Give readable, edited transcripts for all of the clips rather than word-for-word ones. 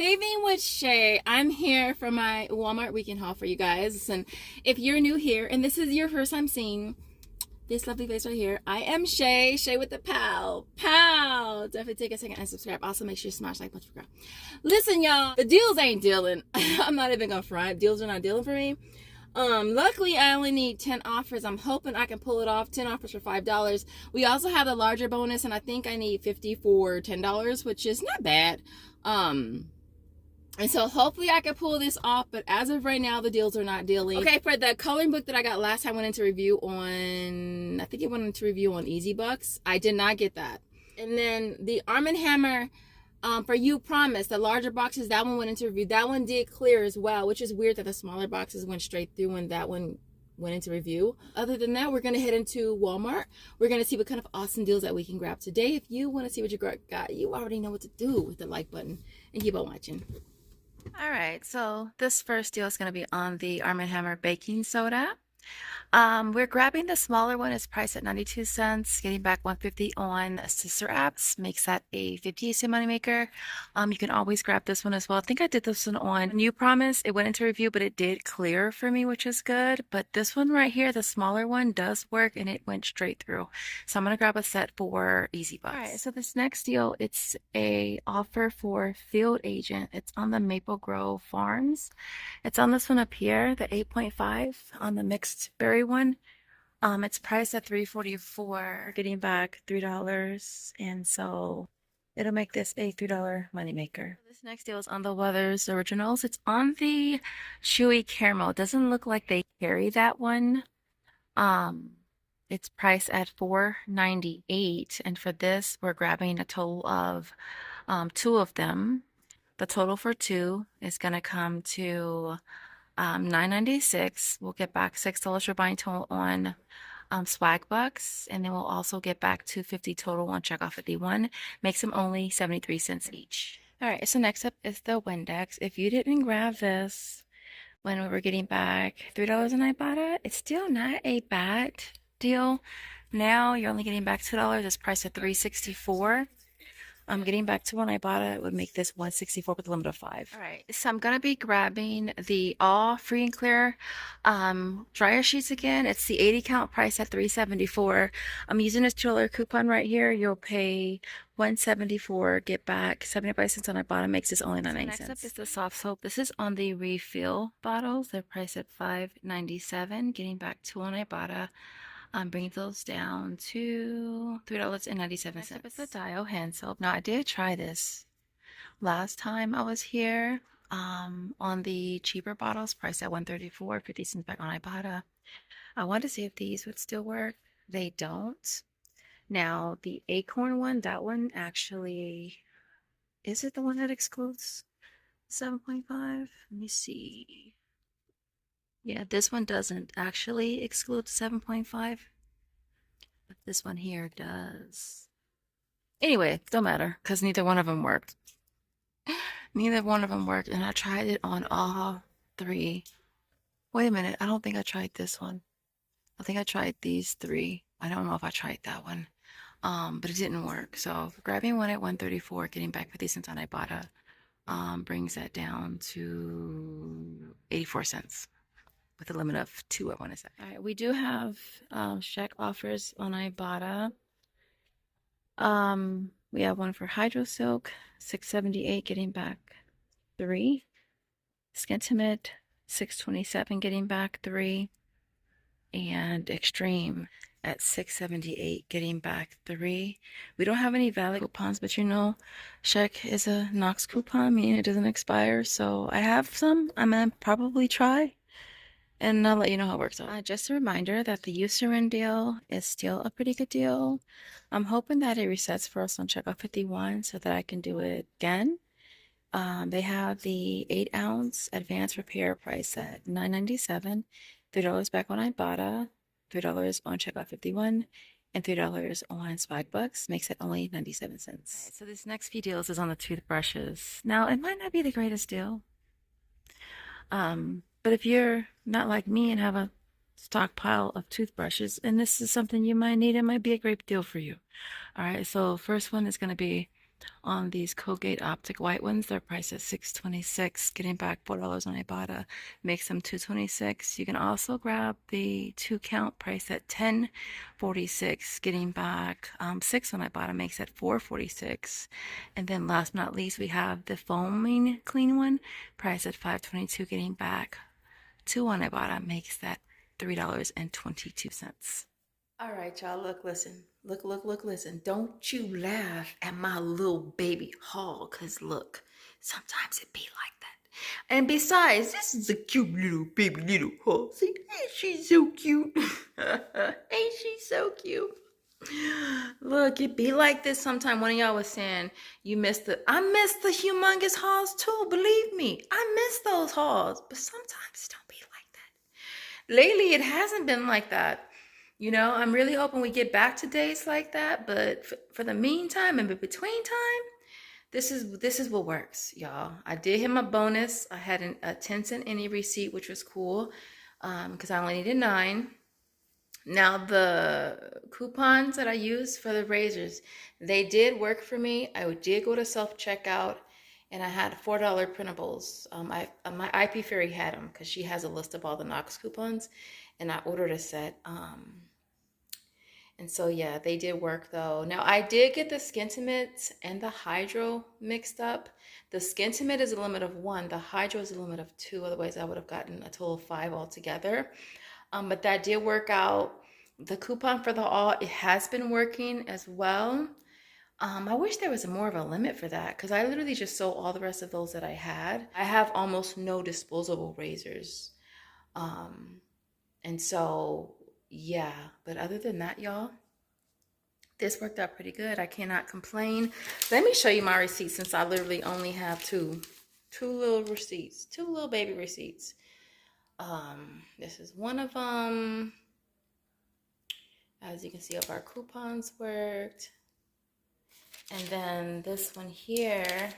Saving with Shay. I'm here for my Walmart weekend haul for you guys. And if you're new here and this is your first time seeing this lovely face right here, I am Shay. Shay with the pal. Pal. Definitely take a second and subscribe. Also, make sure you smash like button. Listen, y'all, the deals ain't dealing. I'm not even gonna front. Deals are not dealing for me. Luckily I only need 10 offers. I'm hoping I can pull it off. 10 offers for $5. We also have the larger bonus, and I think I need 50 for $10, which is not bad. And so hopefully I can pull this off, but as of right now, the deals are not dealing. Okay, for the coloring book that I got last time, I went into review on, I think it went into review on Bucks. I did not get that. And then the Arm & Hammer, for Upromise, the larger boxes, that one went into review. That one did clear as well, which is weird that the smaller boxes went straight through and that one went into review. Other than that, we're going to head into Walmart. We're going to see what kind of awesome deals that we can grab today. If you want to see what you got, you already know what to do with the like button and keep on watching. All right, so this first deal is going to be on the Arm & Hammer baking soda. We're grabbing the smaller one. It's priced at 92 cents, getting back 150 on sister apps, makes that a 50 cent moneymaker. You can always grab this one as well. I think I did this one on Upromise. It went into review, but it did clear for me, which is good. But this one right here, the smaller one, does work and it went straight through. So I'm gonna grab a set for Bucks. All right, so this next deal, it's a offer for Field Agent. It's on the Maple Grove Farms. It's on this one up here, the 8.5 on the mixed berry one. It's priced at $3.44, getting back $3, and so it'll make this a $3 moneymaker. This next deal is on the Weathers Originals. It's on the Chewy Caramel. It doesn't look like they carry that one. It's priced at $4.98, and for this, we're grabbing a total of 2 of them. The total for 2 is gonna come to $9.96. We'll get back $6 for buying total on Swagbucks, and then we'll also get back $2.50 total on checkoff 51. Makes them only 73 cents each. All right, so next up is the Windex. If you didn't grab this when we were getting back $3 in Ibotta, it's still not a bad deal. Now you're only getting back $2. It's priced at $3.64. Getting back to when I bought it would make this $164 with a limit of 5. All right, so I'm gonna be grabbing the All Free and Clear dryer sheets again. It's the 80 count, price at $3.74. I'm using this $2 coupon right here. You'll pay $1.74, get back 75 cents on Ibotta, makes this only 99 cents. Next up is the soft soap. This is on the refill bottles. They're priced at $5.97, getting back 2 on Ibotta. Bringing those down to $3.97. Next up is the Dio hand soap. Now I did try this last time I was here on the cheaper bottles, priced at $1.34, 50 cents back on Ibotta. I wanted to see if these would still work. They don't. Now the acorn one, that one actually, is it the one that excludes 7.5? Let me see. Yeah, this one doesn't actually exclude 7.5, but this one here does. Anyway, don't matter, because neither one of them worked. Neither one of them worked, and I tried it on all 3. Wait a minute, I don't think I tried this one. I think I tried these 3. I don't know if I tried that one, but it didn't work. So grabbing one at $1.34, getting back 50 cents on Ibotta, brings that down to 84 cents. With a limit of 2, I want to say. All right, we do have check offers on Ibotta. We have one for Hydro Silk, $6.78, getting back 3. Skintimate, $6.27, getting back 3. And Extreme at $6.78, getting back 3. We don't have any valid coupons, but you know, check is a Knox coupon, meaning it doesn't expire. So I have some. I'm gonna probably try. And I'll let you know how it works out. Just a reminder that the Eucerin deal is still a pretty good deal. I'm hoping that it resets for us on checkout 51 so that I can do it again. They have the 8-ounce advanced repair price at $9.97, $3 back on Ibotta, $3 on checkout 51, and $3 on Swagbucks. Makes it only 97 cents. Right, so this next few deals is on the toothbrushes. Now, it might not be the greatest deal. But if you're not like me and have a stockpile of toothbrushes, and this is something you might need, it might be a great deal for you. All right, so first one is going to be on these Colgate Optic White ones. They're priced at $6.26, getting back $4 on Ibotta, makes them $2.26. You can also grab the 2-count price at $10.46, getting back $6 on Ibotta, makes it $4.46. And then last but not least, we have the foaming clean one, priced at $5.22, getting back $2 on Ibotta, makes that $3.22. All right, y'all, look, listen. Look, listen. Don't you laugh at my little baby haul, because look, sometimes it be like that. And besides, this is a cute little baby little haul. See, ain't she so cute? Ain't she so cute? Look, it be like this sometime. One of y'all was saying you missed I missed the humongous hauls too, believe me. I miss those hauls, but sometimes it don't be like that. Lately, it hasn't been like that. You know, I'm really hoping we get back to days like that, but for the meantime and between time, this is what works, y'all. I did hit my bonus. I had a 10-cent any receipt, which was cool, because I only needed 9. Now the coupons that I used for the razors, they did work for me. I did go to self-checkout, and I had $4 printables. My IP Fairy had them because she has a list of all the Knox coupons, and I ordered a set. And so, yeah, they did work, though. Now, I did get the Skintimate and the Hydro mixed up. The Skintimate is a limit of 1. The Hydro is a limit of 2. Otherwise, I would have gotten a total of 5 altogether. But that did work out. The coupon for the all, it has been working as well. I wish there was more of a limit for that, because I literally just sold all the rest of those that I had. I have almost no disposable razors. And so... yeah, but other than that, y'all, this worked out pretty good. I cannot complain. Let me show you my receipts, since I literally only have two little receipts, 2 little baby receipts. This is one of them. As you can see, if our coupons worked. And then this one here.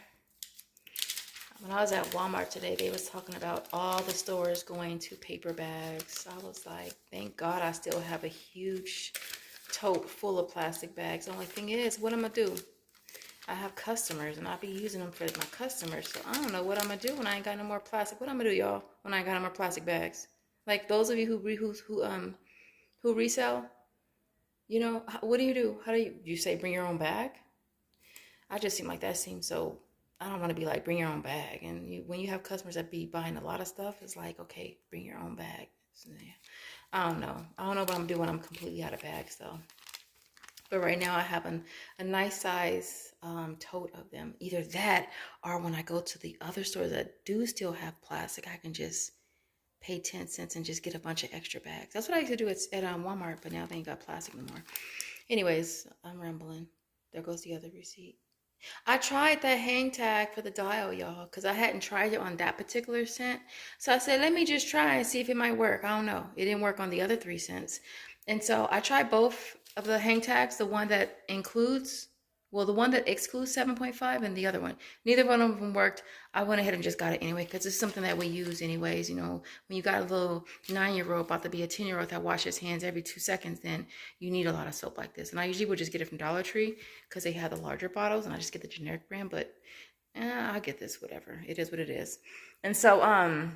When I was at Walmart today, they was talking about all the stores going to paper bags. I was like, thank God I still have a huge tote full of plastic bags. The only thing is, what I'm going to do? I have customers, and I'll be using them for my customers. So I don't know what I'm going to do when I ain't got no more plastic. What I'm going to do, y'all, when I ain't got no more plastic bags? Like, those of you who resell, you know, what do? How do you say bring your own bag? I just seem like that seems so... I don't want to be like, bring your own bag. And when you have customers that be buying a lot of stuff, it's like, okay, bring your own bag. So, yeah. I don't know what I'm doing when I'm completely out of bags, though. But right now I have a nice size tote of them. Either that, or when I go to the other stores that do still have plastic, I can just pay 10 cents and just get a bunch of extra bags. That's what I used to do at Walmart, but now they ain't got plastic no more. Anyways, I'm rambling. There goes the other receipt. I tried that hang tag for the dial, y'all, because I hadn't tried it on that particular scent. So I said, let me just try and see if it might work. I don't know. It didn't work on the other 3 scents. And so I tried both of the hang tags, the one that excludes 7.5 and the other one. Neither one of them worked. I went ahead and just got it anyway, because it's something that we use anyways. You know, when you got a little 9-year-old about to be a 10-year-old that washes his hands every 2 seconds, then you need a lot of soap like this. And I usually would just get it from Dollar Tree because they have the larger bottles, and I just get the generic brand. But I'll get this, whatever. It is what it is. And so,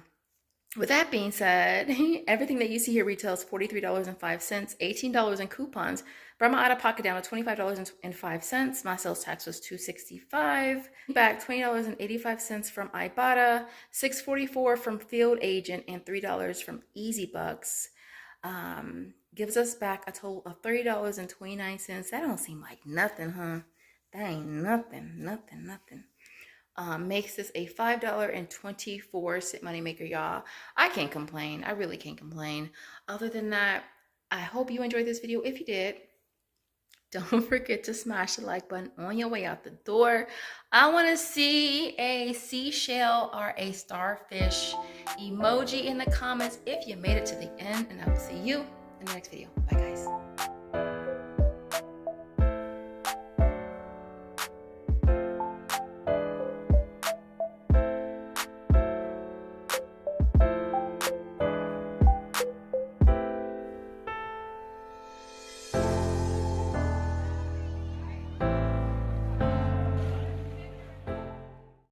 with that being said, everything that you see here retails $43.05, $18 in coupons. Brought my out-of-pocket down to $25.05. My sales tax was $265. Back $20.85 from Ibotta, $6.44 from Field Agent, and $3 from Easybucks. Gives us back a total of $30.29. That don't seem like nothing, huh? That ain't nothing. Makes this a $5.24 moneymaker, y'all. I can't complain. I really can't complain. Other than that, I hope you enjoyed this video. If you did, don't forget to smash the like button on your way out the door. I want to see a seashell or a starfish emoji in the comments if you made it to the end, and I will see you in the next video. Bye, guys.